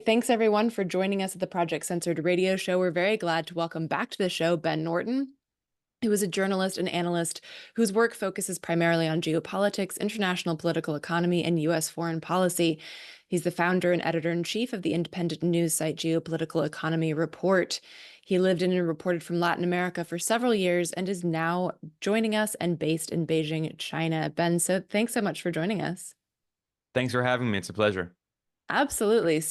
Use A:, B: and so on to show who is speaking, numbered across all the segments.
A: Thanks everyone for joining us at the Project Censored radio show. We're very glad to welcome back to the show Ben Norton, who is a journalist and analyst whose work focuses primarily on geopolitics, international political economy, and U.S. foreign policy. He's the founder and editor-in-chief of the independent news site Geopolitical Economy Report. He lived in and reported from Latin America for several years and is now joining us and based in Beijing, China. Ben, so thanks so much for joining us.
B: Thanks for having me. It's a pleasure.
A: Absolutely.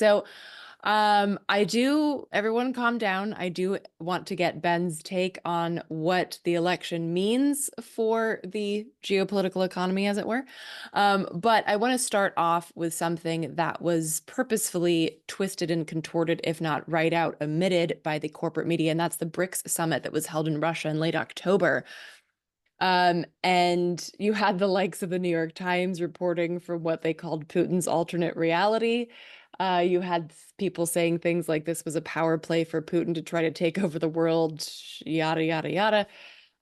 A: Everyone calm down. I do want to get Ben's take on what the election means for the geopolitical economy, as it were. But I want to start off with something that was purposefully twisted and contorted, if not right out omitted by the corporate media, and that's the BRICS summit that was held in Russia in late October. And you had the likes of the New York Times reporting from what they called Putin's alternate reality. You had people saying things like this was a power play for Putin to try to take over the world, yada, yada, yada.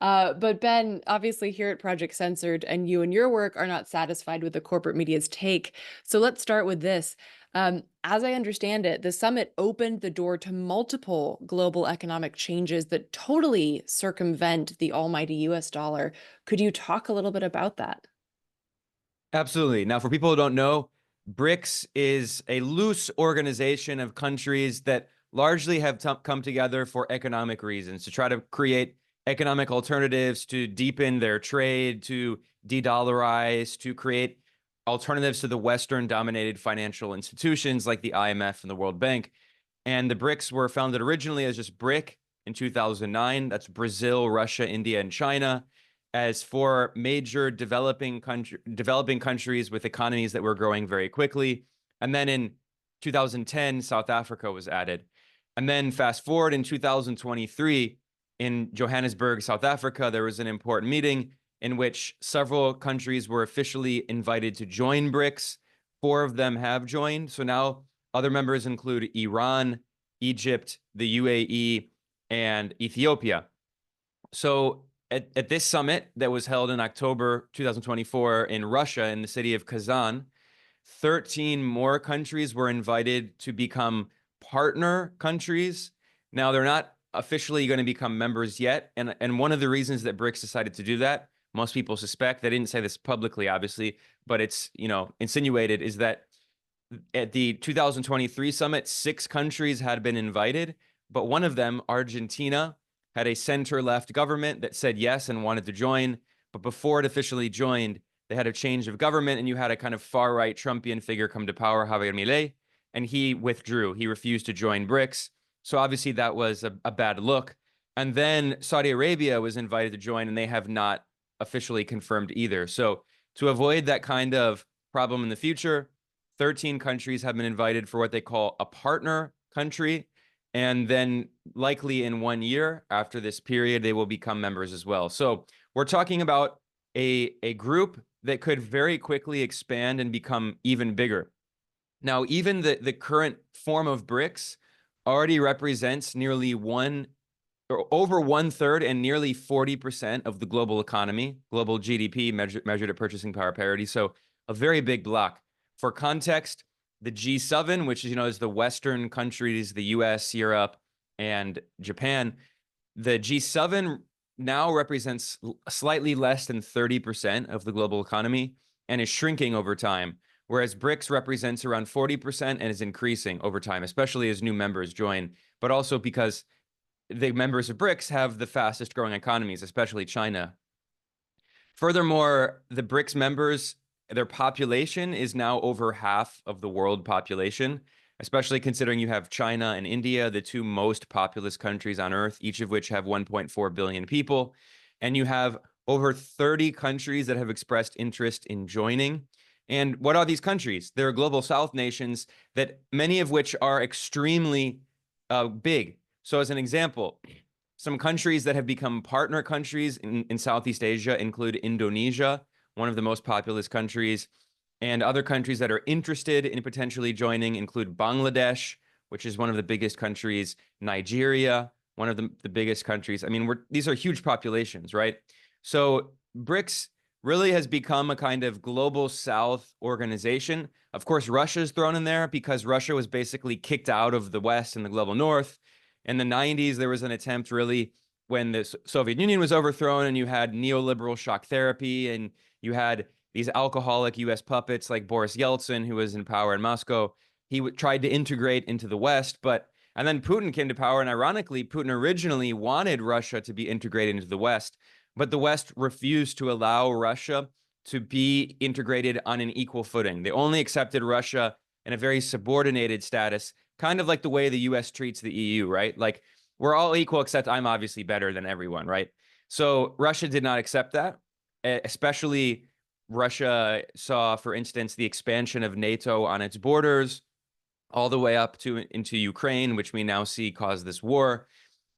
A: But Ben, obviously here at Project Censored, and you and your work are not satisfied with the corporate media's take. So let's start with this. As I understand it, the summit opened the door to multiple global economic changes that totally circumvent the almighty US dollar. Could you talk a little bit about that?
B: Absolutely. Now, for people who don't know, BRICS is a loose organization of countries that largely have come together for economic reasons, to try to create economic alternatives, to deepen their trade, to de-dollarize, to create alternatives to the Western-dominated financial institutions like the IMF and the World Bank. And the BRICS were founded originally as just BRIC in 2009. That's Brazil, Russia, India, and China, as four major developing countries with economies that were growing very quickly. And then in 2010, South Africa was added. And then fast forward in 2023, in Johannesburg, South Africa, there was an important meeting in which several countries were officially invited to join BRICS. Four of them have joined. So now other members include Iran, Egypt, the UAE, and Ethiopia. So at this summit that was held in October 2024 in Russia, in the city of Kazan, 13 more countries were invited to become partner countries. Now, they're not officially going to become members yet. And one of the reasons that BRICS decided to do that, most people suspect, they didn't say this publicly, obviously, but it's, insinuated, is that at the 2023 summit, 6 countries had been invited, but one of them, Argentina, had a center-left government that said yes and wanted to join. But before it officially joined, they had a change of government, and you had a kind of far-right Trumpian figure come to power, Javier Milei, and he withdrew. He refused to join BRICS. So obviously that was a bad look. And then Saudi Arabia was invited to join, and they have not officially confirmed either. So to avoid that kind of problem in the future, 13 countries have been invited for what they call a partner country. And then likely in 1 year after this period, they will become members as well. So we're talking about a group that could very quickly expand and become even bigger. Now, even the current form of BRICS already represents nearly over 1/3 and nearly 40% of the global economy, global GDP measured at purchasing power parity. So a very big block. For context, the G7, which is the Western countries, the US, Europe, and Japan, the G7 now represents slightly less than 30% of the global economy and is shrinking over time, whereas BRICS represents around 40% and is increasing over time, especially as new members join, but also because the members of BRICS have the fastest growing economies, especially China. Furthermore, the BRICS members, their population is now over half of the world population, especially considering you have China and India, the two most populous countries on Earth, each of which have 1.4 billion people. And you have over 30 countries that have expressed interest in joining. And what are these countries? They're global South nations, that many of which are extremely big. So as an example, some countries that have become partner countries in Southeast Asia include Indonesia, one of the most populous countries, and other countries that are interested in potentially joining include Bangladesh, which is one of the biggest countries, Nigeria, one of the biggest countries. I mean, these are huge populations, right? So BRICS really has become a kind of global South organization. Of course, Russia's thrown in there because Russia was basically kicked out of the West and the global North. In the 90s, there was an attempt really when the Soviet Union was overthrown and you had neoliberal shock therapy and you had these alcoholic US puppets like Boris Yeltsin, who was in power in Moscow. He tried to integrate into the West, and then Putin came to power. And ironically, Putin originally wanted Russia to be integrated into the West, but the West refused to allow Russia to be integrated on an equal footing. They only accepted Russia in a very subordinated status, kind of like the way the US treats the EU, right? Like, we're all equal, except I'm obviously better than everyone, right? So Russia did not accept that, especially Russia saw, for instance, the expansion of NATO on its borders all the way up to into Ukraine, which we now see caused this war.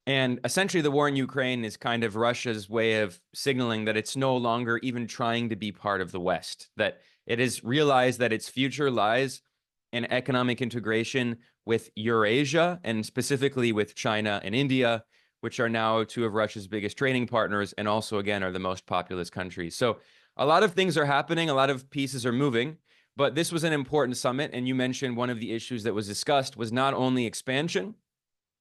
B: And essentially, the war in Ukraine is kind of Russia's way of signaling that it's no longer even trying to be part of the West, that it has realized that its future lies in economic integration with Eurasia, and specifically with China and India, which are now two of Russia's biggest trading partners, and also, again, are the most populous countries. So a lot of things are happening, a lot of pieces are moving, but this was an important summit. And you mentioned one of the issues that was discussed was not only expansion,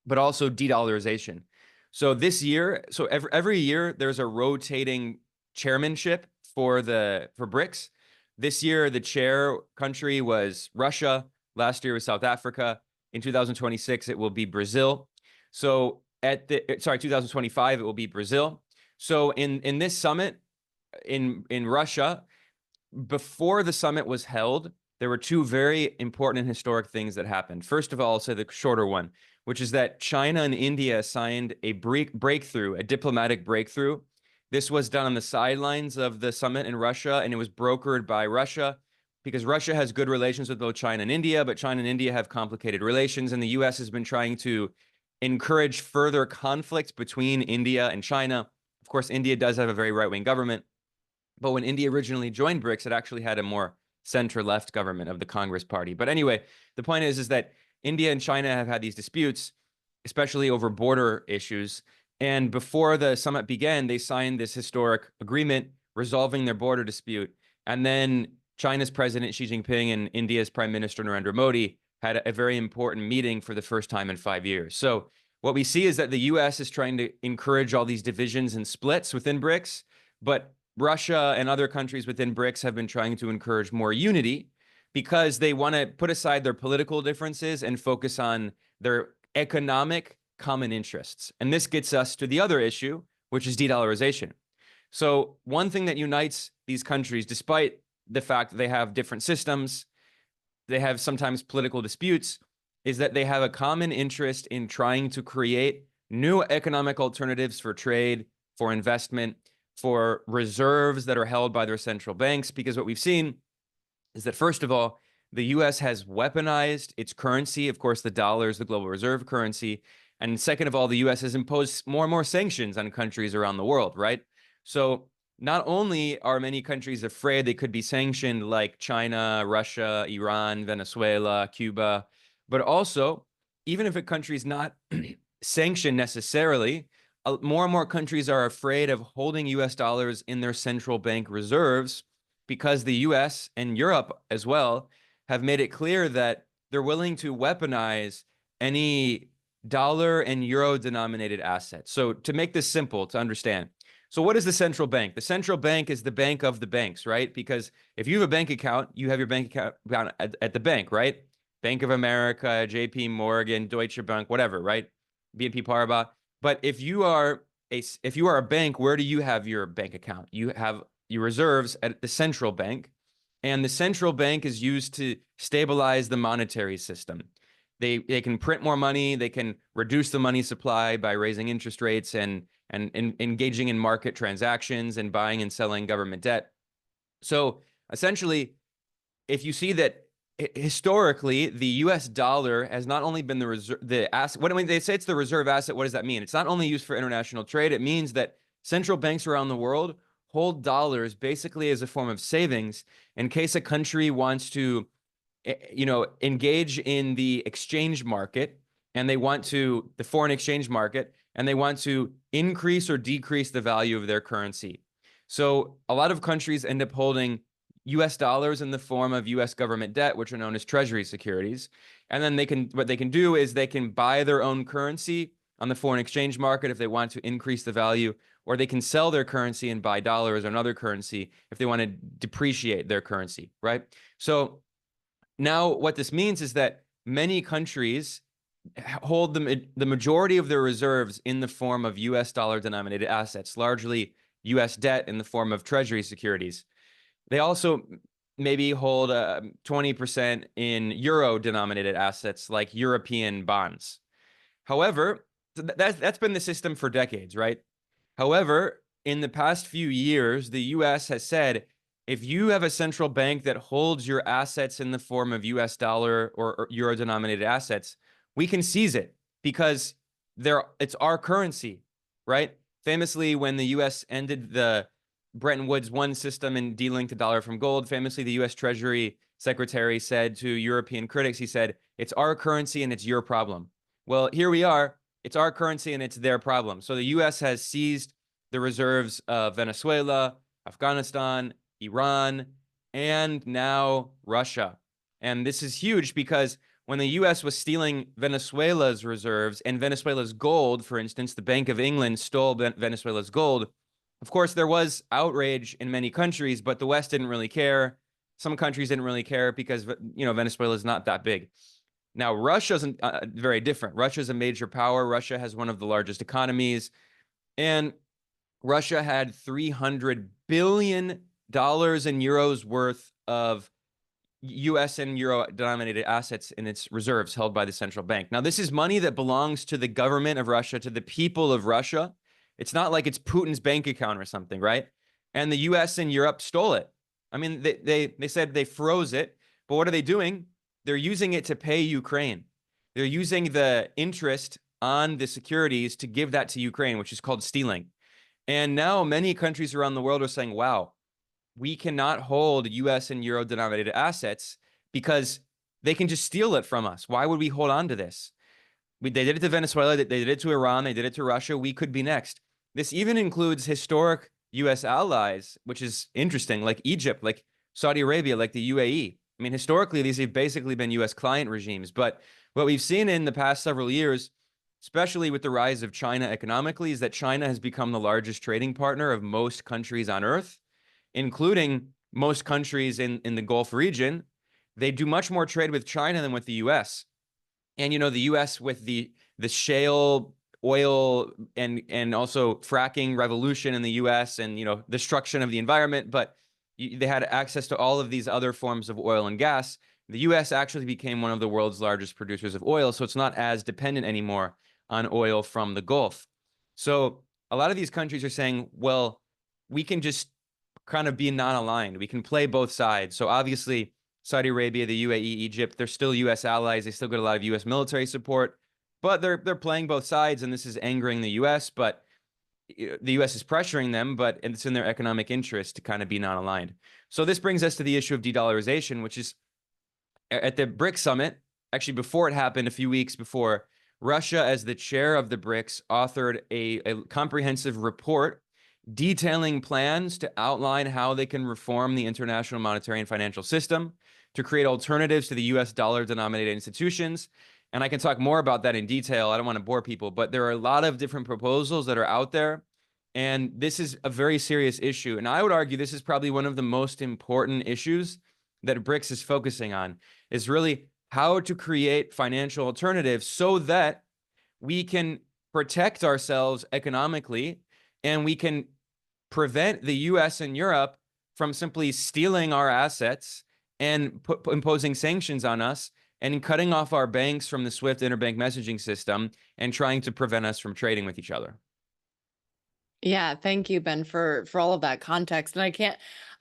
B: but also de-dollarization. So this year, so every year there's a rotating chairmanship for BRICS. This year, the chair country was Russia. Last year was South Africa. In 2026, it will be Brazil. So 2025, it will be Brazil. So in this summit in Russia, before the summit was held, there were two very important and historic things that happened. First of all, I'll say the shorter one, which is that China and India signed a breakthrough, a diplomatic breakthrough. This was done on the sidelines of the summit in Russia, and it was brokered by Russia because Russia has good relations with both China and India, but China and India have complicated relations, and the US has been trying to encourage further conflict between India and China. Of course, India does have a very right-wing government, but when India originally joined BRICS, it actually had a more center-left government of the Congress Party. But anyway, the point is that India and China have had these disputes, especially over border issues. And before the summit began, they signed this historic agreement resolving their border dispute. And then China's President Xi Jinping and India's Prime Minister Narendra Modi had a very important meeting for the first time in 5 years. So what we see is that the US is trying to encourage all these divisions and splits within BRICS, but Russia and other countries within BRICS have been trying to encourage more unity because they want to put aside their political differences and focus on their economic common interests. And this gets us to the other issue, which is de-dollarization. So one thing that unites these countries, despite the fact that they have different systems, they have sometimes political disputes, is that they have a common interest in trying to create new economic alternatives for trade, for investment, for reserves that are held by their central banks. Because what we've seen is that, first of all, the US has weaponized its currency. Of course, the dollar is the global reserve currency. And second of all, the US has imposed more and more sanctions on countries around the world, right? So not only are many countries afraid they could be sanctioned, like China, Russia, Iran, Venezuela, Cuba, but also, even if a country is not sanctioned necessarily, more and more countries are afraid of holding US dollars in their central bank reserves because the US and Europe as well have made it clear that they're willing to weaponize any dollar and euro denominated assets. So to make this simple to understand, so what is the central bank? The central bank is the bank of the banks, right? Because if you have a bank account, you have your bank account at the bank, right? Bank of America, JP Morgan, Deutsche Bank, whatever, right? BNP Paribas. But if you are a bank, where do you have your bank account? You have your reserves at the central bank, and the central bank is used to stabilize the monetary system. They can print more money, they can reduce the money supply by raising interest rates and engaging in market transactions and buying and selling government debt. So essentially, if you see that historically, the US dollar has not only been the asset. When they say it's the reserve asset, what does that mean? It's not only used for international trade. It means that central banks around the world hold dollars basically as a form of savings in case a country wants to, engage in the exchange market, and the foreign exchange market, and they want to increase or decrease the value of their currency. So a lot of countries end up holding US dollars in the form of US government debt, which are known as treasury securities. And then what they can do is they can buy their own currency on the foreign exchange market if they want to increase the value, or they can sell their currency and buy dollars or another currency if they want to depreciate their currency, right? So now what this means is that many countries hold the majority of their reserves in the form of US dollar denominated assets, largely US debt in the form of treasury securities. They also maybe hold 20% in euro denominated assets like European bonds. However, that's been the system for decades, right? However, in the past few years, the US has said, if you have a central bank that holds your assets in the form of US dollar or euro denominated assets, we can seize it because it's our currency, right? Famously, when the US ended the Bretton Woods 1 system and delinked the dollar from gold, famously, the US Treasury Secretary said to European critics, he said, it's our currency and it's your problem. Well, here we are. It's our currency and it's their problem. So the US has seized the reserves of Venezuela, Afghanistan, Iran, and now Russia. And this is huge because when the US was stealing Venezuela's reserves and Venezuela's gold, for instance, the Bank of England stole Venezuela's gold. Of course, there was outrage in many countries, but the West didn't really care. Some countries didn't really care because, Venezuela is not that big. Now, Russia's very different. Russia's a major power. Russia has one of the largest economies. And Russia had $300 billion and euros worth of US and euro denominated assets in its reserves held by the central bank. Now, this is money that belongs to the government of Russia, to the people of Russia. It's not like it's Putin's bank account or something, right? And the US and Europe stole it. I mean, they said they froze it, but what are they doing? They're using it to pay Ukraine. They're using the interest on the securities to give that to Ukraine, which is called stealing. And now many countries around the world are saying, wow, we cannot hold US and euro denominated assets because they can just steal it from us. Why would we hold on to this? They did it to Venezuela, they did it to Iran, they did it to Russia. We could be next. This even includes historic US allies, which is interesting, like Egypt, like Saudi Arabia, like the UAE. I mean, historically, these have basically been US client regimes. But what we've seen in the past several years, especially with the rise of China economically, is that China has become the largest trading partner of most countries on Earth, including most countries in the Gulf region. They do much more trade with China than with the US. And, the US with the shale oil and also fracking revolution in the US and, destruction of the environment, but they had access to all of these other forms of oil and gas. The US actually became one of the world's largest producers of oil, so it's not as dependent anymore on oil from the Gulf. So a lot of these countries are saying, well, we can just kind of be non-aligned. We can play both sides. So obviously, Saudi Arabia, the UAE, Egypt, they're still US allies. They still get a lot of US military support, but they're playing both sides, and this is angering the US, but the US is pressuring them, but it's in their economic interest to kind of be non-aligned. So this brings us to the issue of de-dollarization, which is at the BRICS summit, actually before it happened, a few weeks before, Russia, as the chair of the BRICS, authored a comprehensive report detailing plans to outline how they can reform the international monetary and financial system to create alternatives to the US dollar-denominated institutions. And I can talk more about that in detail. I don't want to bore people, but there are a lot of different proposals that are out there. And this is a very serious issue. And I would argue this is probably one of the most important issues that BRICS is focusing on, is really how to create financial alternatives so that we can protect ourselves economically and we can prevent the US and Europe from simply stealing our assets and imposing sanctions on us and cutting off our banks from the SWIFT interbank messaging system and trying to prevent us from trading with each other.
A: Yeah, thank you, Ben, for all of that context. And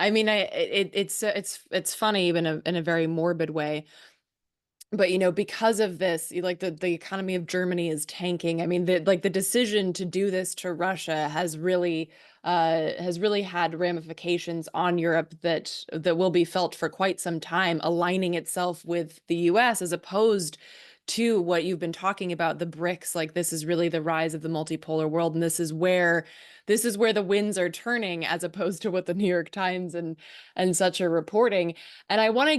A: it's funny even in a very morbid way. But because of this, like the economy of Germany is tanking. I mean, the decision to do this to Russia has really had ramifications on Europe that will be felt for quite some time, aligning itself with the US as opposed to what you've been talking about, the BRICS. Like, this is really the rise of the multipolar world, and this is where this is where the winds are turning, as opposed to what the New York Times and such are reporting. And I want to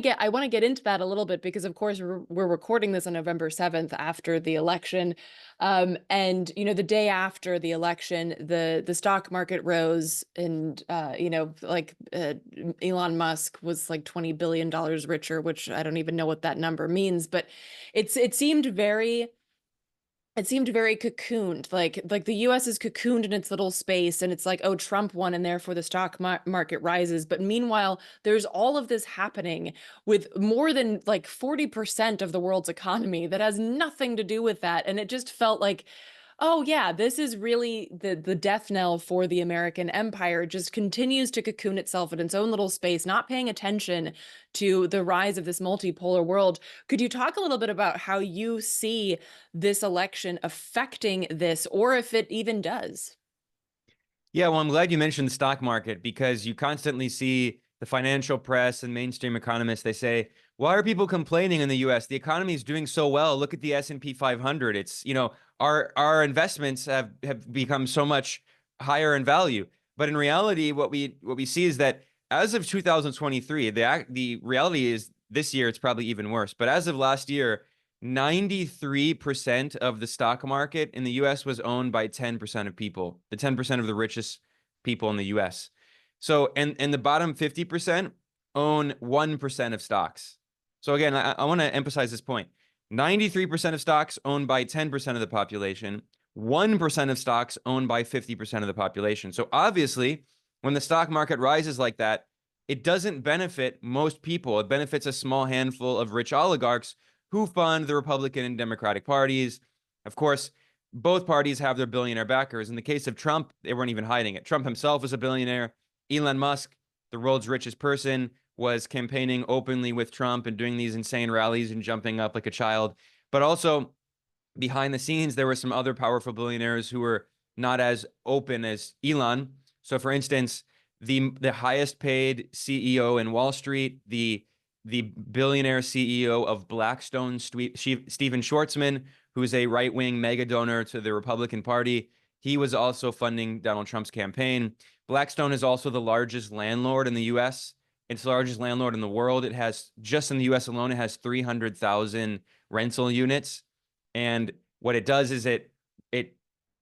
A: get into that a little bit, because of course we're recording this on November 7th after the election. And the day after the election, the stock market rose, and Elon Musk was like $20 billion richer, which I don't even know what that number means, but it seemed very cocooned, like the US is cocooned in its little space, and it's like, oh, Trump won and therefore the stock market rises. But meanwhile, there's all of this happening with more than like 40% of the world's economy that has nothing to do with that. And it just felt like, oh yeah, this is really the death knell for the American empire. It just continues to cocoon itself in its own little space, not paying attention to the rise of this multipolar world. Could you talk a little bit about how you see this election affecting this, or if it even does?
B: Yeah, well, I'm glad you mentioned the stock market, because you constantly see the financial press and mainstream economists. They say, why are people complaining in the US? The economy is doing so well. Look at the S&P 500. It's, our investments have become so much higher in value. But in reality, what we see is that as of 2023, the reality is this year it's probably even worse. But as of last year, 93% of the stock market in the US was owned by 10% of people, the 10% of the richest people in the US. So, and the bottom 50% own 1% of stocks. So again, I want to emphasize this point. 93% of stocks owned by 10% of the population, 1% of stocks owned by 50% of the population. So obviously, when the stock market rises like that, it doesn't benefit most people. It benefits a small handful of rich oligarchs who fund the Republican and Democratic parties. Of course, both parties have their billionaire backers. In the case of Trump, they weren't even hiding it. Trump himself was a billionaire. Elon Musk, the world's richest person, was campaigning openly with Trump and doing these insane rallies and jumping up like a child. But also, behind the scenes, there were some other powerful billionaires who were not as open as Elon. So, for instance, the highest paid CEO in Wall Street, the billionaire CEO of Blackstone, Stephen Schwarzman, who is a right-wing mega donor to the Republican Party, he was also funding Donald Trump's campaign. Blackstone is also the largest landlord in the U.S. It's the largest landlord in the world. It has, just in the U.S. alone, it has 300,000 rental units. And what it does is it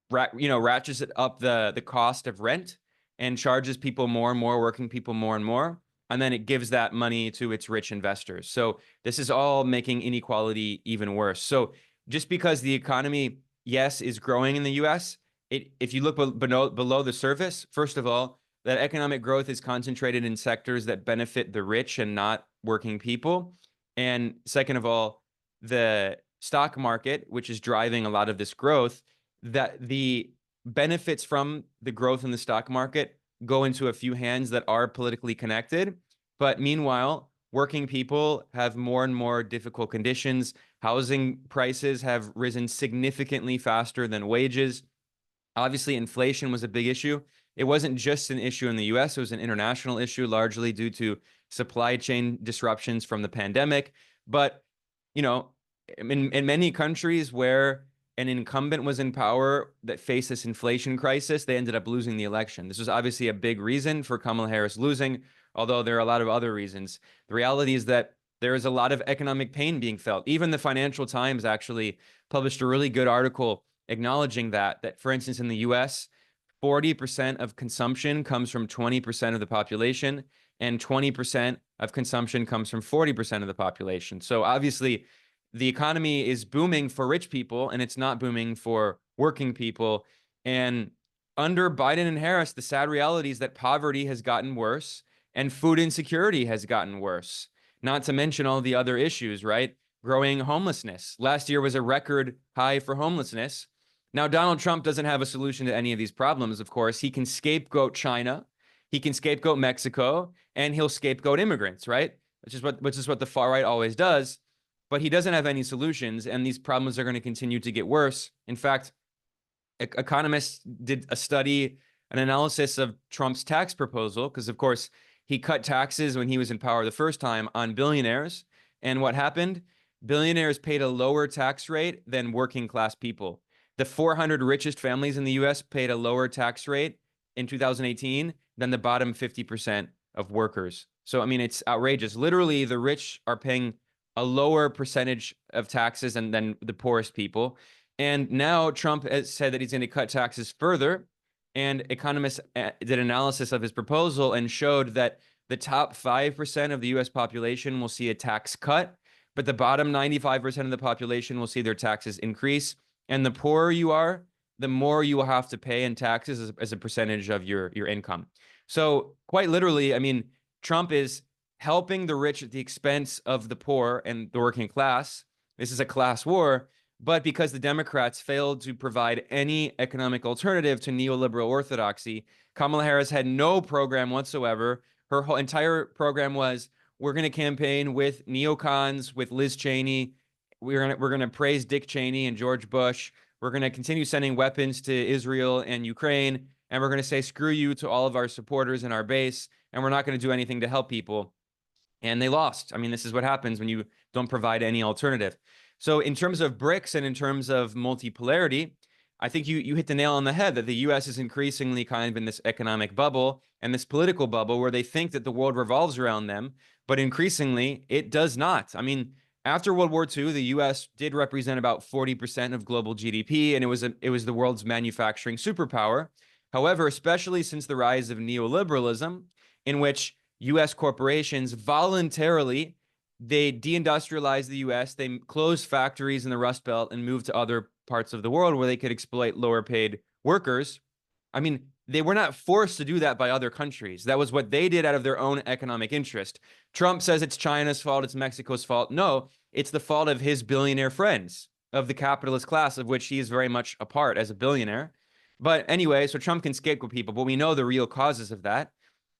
B: ratchets it up the cost of rent and charges people more and more, working people more and more. And then it gives that money to its rich investors. So this is all making inequality even worse. So just because the economy, yes, is growing in the US, if you look below the surface, first of all, that economic growth is concentrated in sectors that benefit the rich and not working people. And second of all, the stock market, which is driving a lot of this growth, that the benefits from the growth in the stock market go into a few hands that are politically connected. But meanwhile, working people have more and more difficult conditions. Housing prices have risen significantly faster than wages. Obviously, inflation was a big issue. It wasn't just an issue in the US, it was an international issue, largely due to supply chain disruptions from the pandemic. But, in many countries where an incumbent was in power that faced this inflation crisis, they ended up losing the election. This was obviously a big reason for Kamala Harris losing, although there are a lot of other reasons. The reality is that there is a lot of economic pain being felt. Even the Financial Times actually published a really good article acknowledging that, for instance, in the US, 40% of consumption comes from 20% of the population, and 20% of consumption comes from 40% of the population. So obviously, the economy is booming for rich people, and it's not booming for working people. And under Biden and Harris, the sad reality is that poverty has gotten worse and food insecurity has gotten worse, not to mention all the other issues, right? Growing homelessness. Last year was a record high for homelessness. Now, Donald Trump doesn't have a solution to any of these problems, of course. He can scapegoat China, he can scapegoat Mexico, and he'll scapegoat immigrants, right? Which is what the far right always does. But he doesn't have any solutions, and these problems are going to continue to get worse. In fact, economists did a study, an analysis of Trump's tax proposal, because, of course, he cut taxes when he was in power the first time on billionaires. And what happened? Billionaires paid a lower tax rate than working class people. The 400 richest families in the US paid a lower tax rate in 2018 than the bottom 50% of workers. So, I mean, it's outrageous. Literally, the rich are paying a lower percentage of taxes than the poorest people. And now Trump has said that he's going to cut taxes further. And economists did analysis of his proposal and showed that the top 5% of the US population will see a tax cut, but the bottom 95% of the population will see their taxes increase. And the poorer you are, the more you will have to pay in taxes as a percentage of your income. So quite literally, I mean, Trump is helping the rich at the expense of the poor and the working class. This is a class war. But because the Democrats failed to provide any economic alternative to neoliberal orthodoxy, Kamala Harris had no program whatsoever. Her whole entire program was, we're going to campaign with neocons, with Liz Cheney. We're going to praise Dick Cheney and George Bush. We're going to continue sending weapons to Israel and Ukraine. And we're going to say, screw you to all of our supporters and our base. And we're not going to do anything to help people. And they lost. I mean, this is what happens when you don't provide any alternative. So in terms of BRICS and in terms of multipolarity, I think you hit the nail on the head that the US is increasingly kind of in this economic bubble and this political bubble where they think that the world revolves around them, but increasingly it does not. I mean, after World War II, the US did represent about 40% of global GDP, and it was the world's manufacturing superpower. However, especially since the rise of neoliberalism, in which US corporations voluntarily they deindustrialized the US, they closed factories in the Rust Belt and moved to other parts of the world where they could exploit lower paid workers. I mean, they were not forced to do that by other countries. That was what they did out of their own economic interest. Trump says it's China's fault, it's Mexico's fault. No, it's the fault of his billionaire friends, of the capitalist class, of which he is very much a part as a billionaire. But anyway, so Trump can scapegoat people, but we know the real causes of that.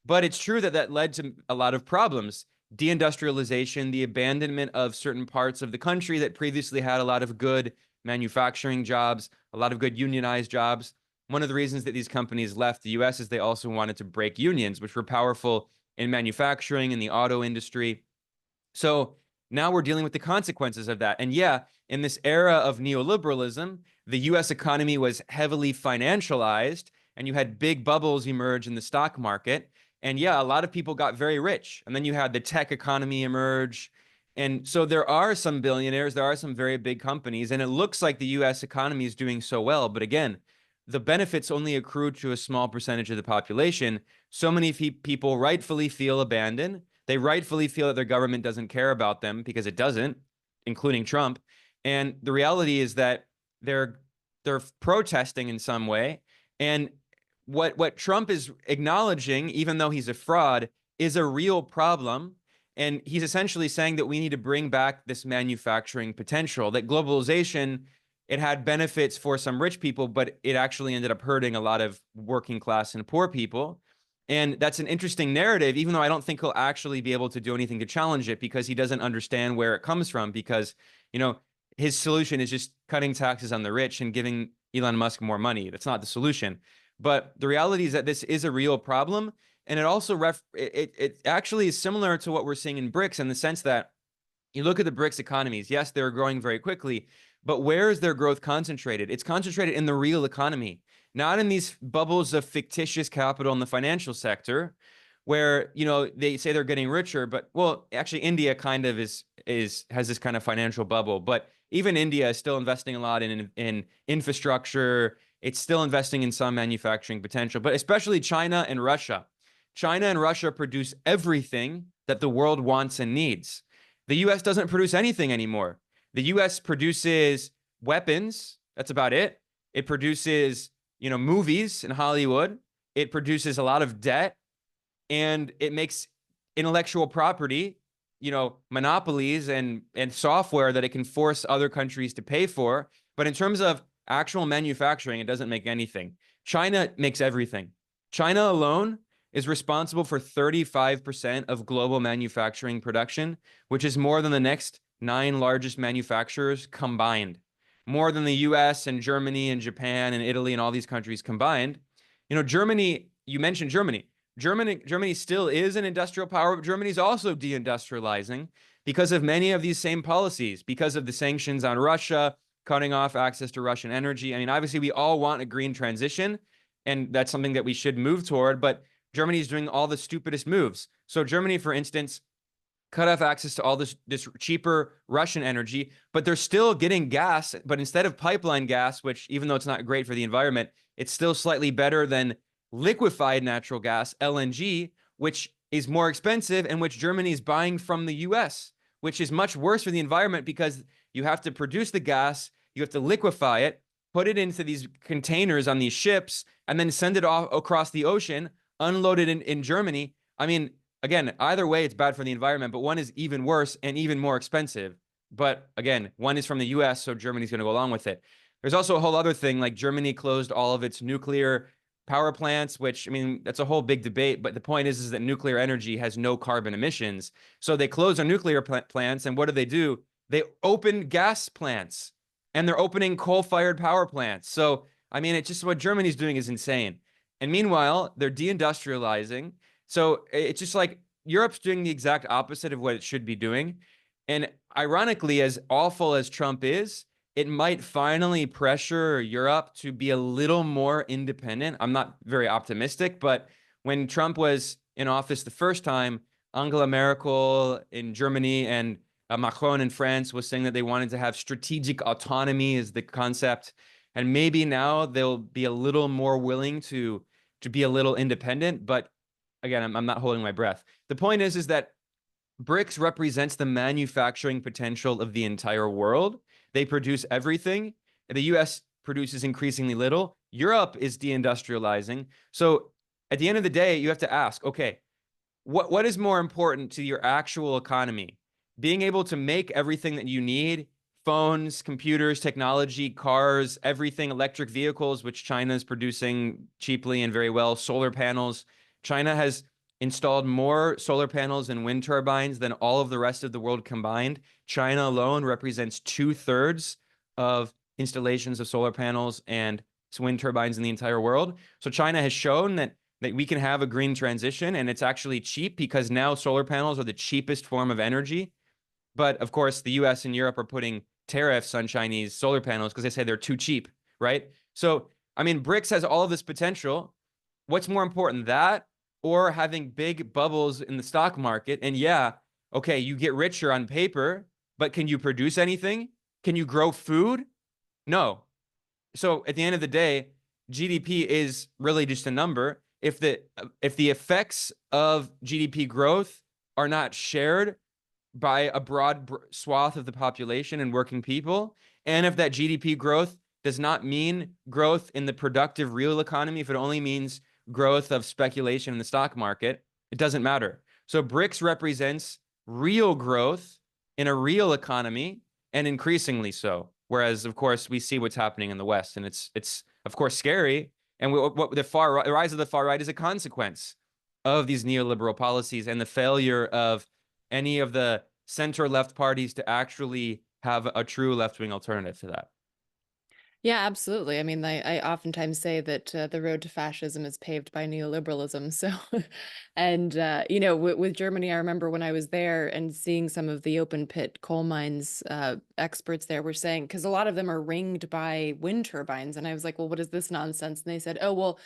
B: But it's true that that led to a lot of problems. Deindustrialization, the abandonment of certain parts of the country that previously had a lot of good manufacturing jobs, a lot of good unionized jobs. One of the reasons that these companies left the US is they also wanted to break unions, which were powerful in manufacturing, in the auto industry. So now we're dealing with the consequences of that. And yeah, in this era of neoliberalism, the US economy was heavily financialized, and you had big bubbles emerge in the stock market. And yeah, a lot of people got very rich. And then you had the tech economy emerge. And so there are some billionaires, there are some very big companies, and it looks like the US economy is doing so well. But again, the benefits only accrue to a small percentage of the population. So many people rightfully feel abandoned. They rightfully feel that their government doesn't care about them because it doesn't, including Trump. And the reality is that they're protesting in some way. And what Trump is acknowledging, even though he's a fraud, is a real problem. And he's essentially saying that we need to bring back this manufacturing potential, that globalization, it had benefits for some rich people, but it actually ended up hurting a lot of working class and poor people. And that's an interesting narrative, even though I don't think he'll actually be able to do anything to challenge it because he doesn't understand where it comes from. Because, you know, his solution is just cutting taxes on the rich and giving Elon Musk more money. That's not the solution. But the reality is that this is a real problem. And it also it actually is similar to what we're seeing in BRICS in the sense that you look at the BRICS economies. Yes, they're growing very quickly, but where is their growth concentrated? It's concentrated in the real economy, not in these bubbles of fictitious capital in the financial sector where, you know, they say they're getting richer, but well, actually India kind of has this kind of financial bubble, but even India is still investing a lot in infrastructure. It's still investing in some manufacturing potential, but especially China and Russia. China and Russia produce everything that the world wants and needs. The US doesn't produce anything anymore. The US produces weapons. That's about it. It produces, you know, movies in Hollywood. It produces a lot of debt, and it makes intellectual property, you know, monopolies and software that it can force other countries to pay for. But in terms of actual manufacturing, it doesn't make anything. China makes everything. China alone is responsible for 35% of global manufacturing production, which is more than the next 9 largest manufacturers combined, more than the US and Germany and Japan and Italy and all these countries combined. You know, Germany, you mentioned Germany. Germany still is an industrial power, but Germany's also deindustrializing because of many of these same policies, because of the sanctions on Russia, cutting off access to Russian energy. I mean, obviously, we all want a green transition. and that's something that we should move toward. But Germany is doing all the stupidest moves. So Germany, for instance, cut off access to all this cheaper Russian energy, but they're still getting gas. But instead of pipeline gas, which even though it's not great for the environment, it's still slightly better than liquefied natural gas, LNG, which is more expensive and which Germany is buying from the US, which is much worse for the environment because you have to produce the gas, you have to liquefy it, put it into these containers on these ships, and then send it off across the ocean, unload it in Germany. I mean, again, either way, it's bad for the environment, but one is even worse and even more expensive. But again, one is from the US, so Germany's going to go along with it. There's also a whole other thing, like Germany closed all of its nuclear power plants, which, I mean, that's a whole big debate. But the point is that nuclear energy has no carbon emissions. So they close their nuclear plants, and what do? They open gas plants, and they're opening coal-fired power plants. So, I mean, it's just what Germany's doing is insane. And meanwhile, they're deindustrializing. So it's just like Europe's doing the exact opposite of what it should be doing. And ironically, as awful as Trump is, it might finally pressure Europe to be a little more independent. I'm not very optimistic, but when Trump was in office the first time, Angela Merkel in Germany and Macron in France was saying that they wanted to have strategic autonomy is the concept. And maybe now they'll be a little more willing to be a little independent. But again, I'm not holding my breath. The point is that BRICS represents the manufacturing potential of the entire world. They produce everything. The US produces increasingly little. Europe is deindustrializing. So at the end of the day, you have to ask, okay, what is more important to your actual economy? Being able to make everything that you need, phones, computers, technology, cars, everything, electric vehicles, which China is producing cheaply and very well, solar panels. China has installed more solar panels and wind turbines than all of the rest of the world combined. China alone represents 2/3 of installations of solar panels and wind turbines in the entire world. So China has shown that we can have a green transition, and it's actually cheap because now solar panels are the cheapest form of energy. But of course, the US and Europe are putting tariffs on Chinese solar panels because they say they're too cheap, right? So, I mean, BRICS has all of this potential. What's more important, that or having big bubbles in the stock market? And yeah, okay, you get richer on paper, but can you produce anything? Can you grow food? No. So at the end of the day, GDP is really just a number. If the effects of GDP growth are not shared by a broad swath of the population and working people, and if that GDP growth does not mean growth in the productive real economy, if it only means growth of speculation in the stock market, it doesn't matter. So BRICS represents real growth in a real economy, and increasingly so. Whereas, of course, we see what's happening in the West, and it's of course scary. And what the rise of the far right is a consequence of these neoliberal policies and the failure of any of the center-left parties to actually have a true left-wing alternative to that.
A: Yeah, absolutely. I mean, I oftentimes say that the road to fascism is paved by neoliberalism. So, and with Germany, I remember when I was there and seeing some of the open pit coal mines, experts there were saying, because a lot of them are ringed by wind turbines, and I was like, well, what is this nonsense? And they said, oh, well,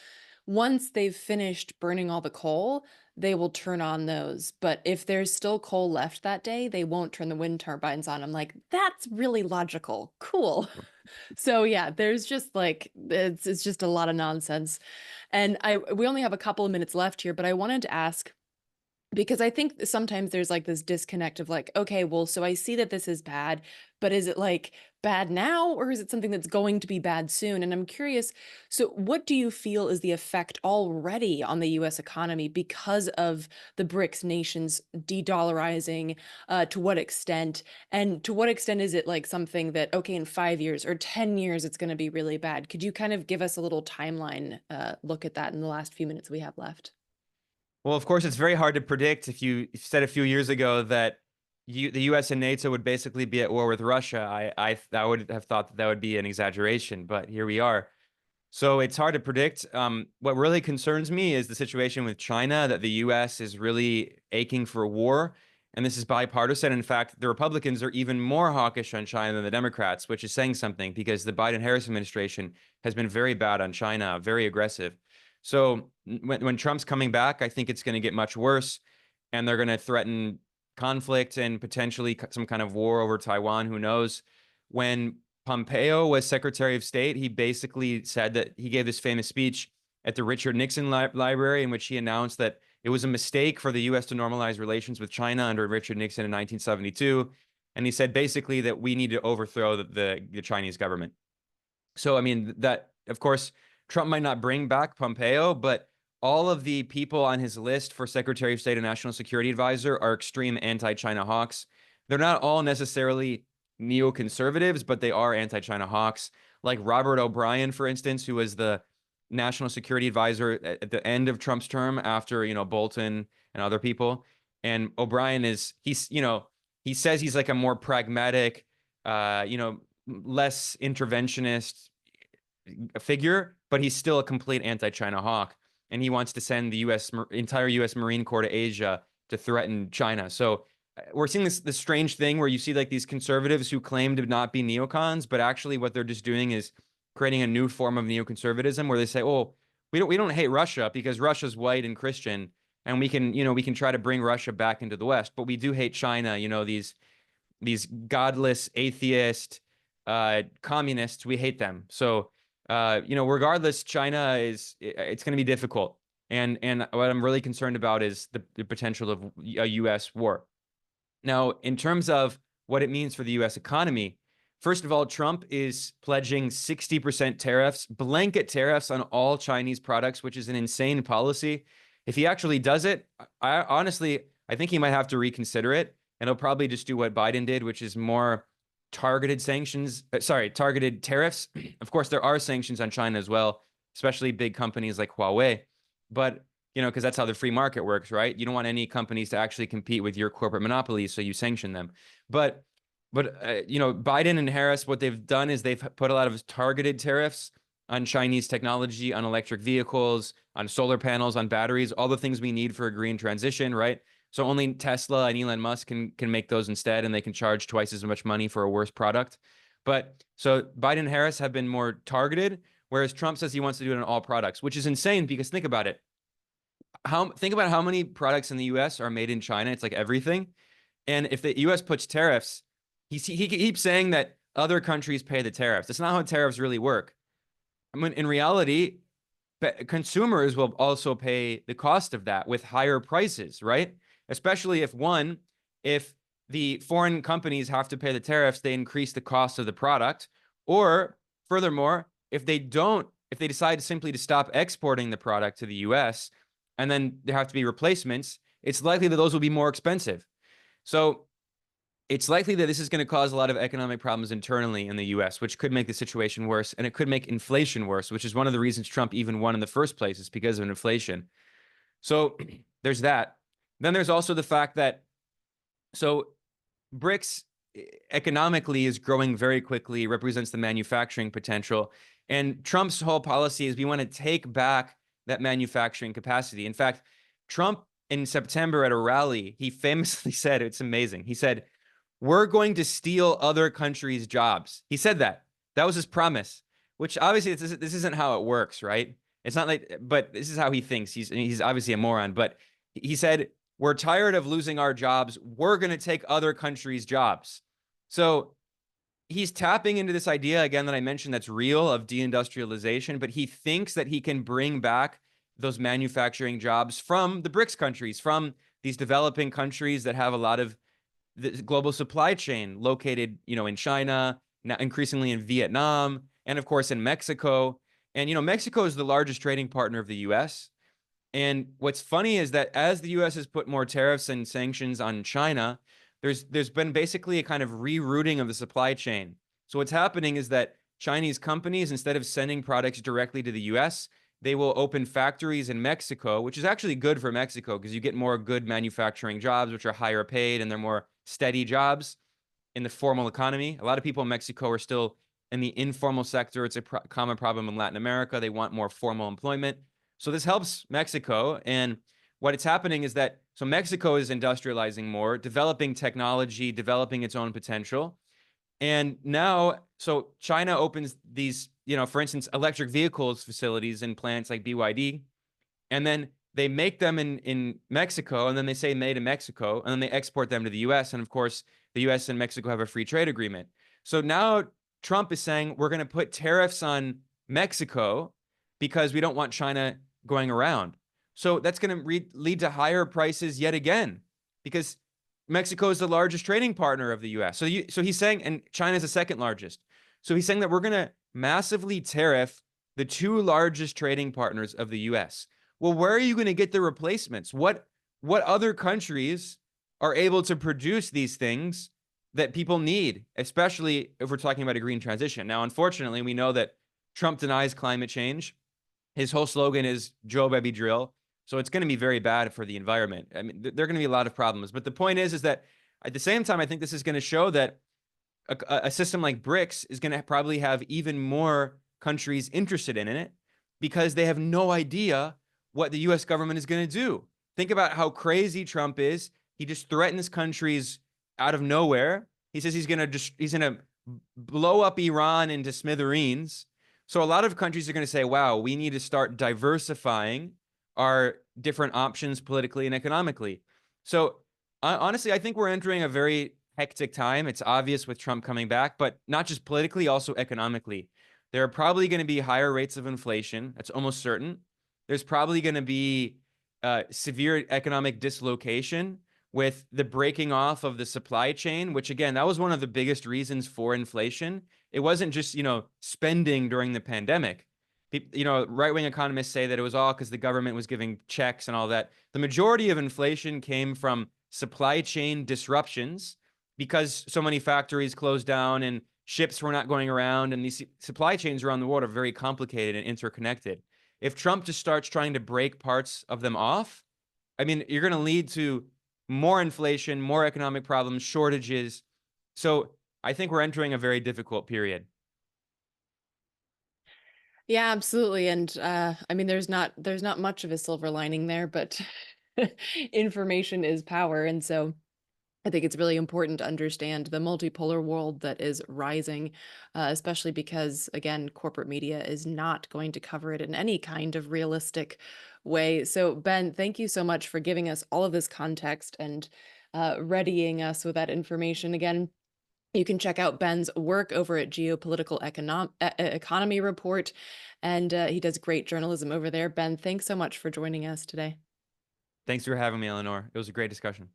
A: once they've finished burning all the coal, they will turn on those. But if there's still coal left that day, they won't turn the wind turbines on. I'm like, that's really logical. Cool. So yeah, there's just like it's just a lot of nonsense. And we only have a couple of minutes left here, but I wanted to ask, because I think sometimes there's like this disconnect of like, okay, well, so I see that this is bad, but is it like bad now, or is it something that's going to be bad soon? And I'm curious, so what do you feel is the effect already on the US economy because of the BRICS nations de-dollarizing? To what extent? And to what extent is it like something that, okay, in 5 years or 10 years, it's going to be really bad? Could you kind of give us a little timeline look at that in the last few minutes we have left?
B: Well, of course, it's very hard to predict. If you said a few years ago that the U.S. and NATO would basically be at war with Russia, I would have thought that would be an exaggeration, but here we are. So it's hard to predict. What really concerns me is the situation with China, that the U.S. is really aching for war, and this is bipartisan. In fact, the Republicans are even more hawkish on China than the Democrats, which is saying something because the Biden-Harris administration has been very bad on China, very aggressive. So when Trump's coming back, I think it's going to get much worse, and they're going to threaten conflict and potentially some kind of war over Taiwan. Who knows? When Pompeo was Secretary of State, he basically said that he gave this famous speech at the Richard Nixon Library in which he announced that it was a mistake for the U.S. to normalize relations with China under Richard Nixon in 1972. And he said basically that we need to overthrow the Chinese government. So, I mean, that, of course, Trump might not bring back Pompeo, but all of the people on his list for Secretary of State and National Security Advisor are extreme anti-China hawks. They're not all necessarily neoconservatives, but they are anti-China hawks. Like Robert O'Brien, for instance, who was the National Security Advisor at the end of Trump's term after, Bolton and other people. And O'Brien he says he's like a more pragmatic, less interventionist figure, but he's still a complete anti-China hawk, and he wants to send the entire U.S. Marine Corps to Asia to threaten China. So we're seeing this strange thing where you see like these conservatives who claim to not be neocons, but actually what they're just doing is creating a new form of neoconservatism where they say, "Oh, we don't hate Russia because Russia's white and Christian, and we can try to bring Russia back into the West, but we do hate China. These godless atheist communists, we hate them. So regardless, China it's going to be difficult. And what I'm really concerned about is the potential of a U.S. war. Now, in terms of what it means for the U.S. economy, first of all, Trump is pledging 60% tariffs, blanket tariffs on all Chinese products, which is an insane policy. If he actually does it, I think he might have to reconsider it, and he'll probably just do what Biden did, which is more targeted targeted tariffs. Of course, there are sanctions on China as well, especially big companies like Huawei. But, because that's how the free market works, right? You don't want any companies to actually compete with your corporate monopolies, so you sanction them. But Biden and Harris, what they've done is they've put a lot of targeted tariffs on Chinese technology, on electric vehicles, on solar panels, on batteries, all the things we need for a green transition, right? So only Tesla and Elon Musk can make those instead, and they can charge twice as much money for a worse product. But so Biden and Harris have been more targeted, whereas Trump says he wants to do it on all products, which is insane because think about it. Think about how many products in the U.S. are made in China. It's like everything. And if the U.S. puts tariffs, he keeps saying that other countries pay the tariffs. That's not how tariffs really work. I mean, in reality, consumers will also pay the cost of that with higher prices, right? Especially if the foreign companies have to pay the tariffs, they increase the cost of the product. Or furthermore, if they decide simply to stop exporting the product to the US, and then there have to be replacements, it's likely that those will be more expensive. So it's likely that this is going to cause a lot of economic problems internally in the US, which could make the situation worse, and it could make inflation worse, which is one of the reasons Trump even won in the first place, is because of inflation. So there's that. Then there's also the fact that BRICS economically is growing very quickly, represents the manufacturing potential. And Trump's whole policy is we want to take back that manufacturing capacity. In fact, Trump in September at a rally, he famously said, it's amazing. He said, "We're going to steal other countries' jobs." He said that. That was his promise, which obviously this isn't how it works, right? It's not like, but this is how he thinks. He's obviously a moron, but he said, "We're tired of losing our jobs. We're going to take other countries' jobs." So he's tapping into this idea again that I mentioned that's real of deindustrialization, but he thinks that he can bring back those manufacturing jobs from the BRICS countries, from these developing countries that have a lot of the global supply chain located, in China, now increasingly in Vietnam, and of course in Mexico. And, Mexico is the largest trading partner of the U.S. And what's funny is that as the U.S. has put more tariffs and sanctions on China, there's been basically a kind of rerouting of the supply chain. So what's happening is that Chinese companies, instead of sending products directly to the U.S., they will open factories in Mexico, which is actually good for Mexico because you get more good manufacturing jobs, which are higher paid and they're more steady jobs in the formal economy. A lot of people in Mexico are still in the informal sector. It's a common problem in Latin America. They want more formal employment. So this helps Mexico. And what it's happening is that, so Mexico is industrializing more, developing technology, developing its own potential. And now, so China opens these, for instance, electric vehicles facilities in plants like BYD. and then they make them in Mexico, and then they say made in Mexico, and then they export them to the US. And of course, the US and Mexico have a free trade agreement. So now Trump is saying we're going to put tariffs on Mexico because we don't want China going around. So that's going to lead to higher prices yet again, because Mexico is the largest trading partner of the US. So he's saying, and China is the second largest. So he's saying that we're going to massively tariff the two largest trading partners of the US. Well, where are you going to get the replacements? What other countries are able to produce these things that people need, especially if we're talking about a green transition? Now, unfortunately, we know that Trump denies climate change. His whole slogan is Joe Baby Drill. So it's going to be very bad for the environment. I mean, there are going to be a lot of problems. But the point is that at the same time, I think this is going to show that a system like BRICS is going to probably have even more countries interested in it, because they have no idea what the US government is going to do. Think about how crazy Trump is. He just threatens countries out of nowhere. He says he's going to blow up Iran into smithereens. So a lot of countries are going to say, wow, we need to start diversifying our different options politically and economically. So honestly, I think we're entering a very hectic time. It's obvious with Trump coming back, but not just politically, also economically. There are probably going to be higher rates of inflation. That's almost certain. There's probably going to be severe economic dislocation with the breaking off of the supply chain, which again, that was one of the biggest reasons for inflation. It wasn't just, spending during the pandemic. Right-wing economists say that it was all because the government was giving checks and all that. The majority of inflation came from supply chain disruptions, because so many factories closed down and ships were not going around, and these supply chains around the world are very complicated and interconnected. If Trump just starts trying to break parts of them off, I mean, you're going to lead to more inflation, more economic problems, shortages. So I think we're entering a very difficult period.
A: Yeah, absolutely. And I mean, there's not much of a silver lining there, but information is power. And so I think it's really important to understand the multipolar world that is rising, especially because, again, corporate media is not going to cover it in any kind of realistic way. So, Ben, thank you so much for giving us all of this context and readying us with that information. Again, you can check out Ben's work over at Geopolitical Economy Report, and he does great journalism over there. Ben, thanks so much for joining us today.
B: Thanks for having me, Eleanor. It was a great discussion.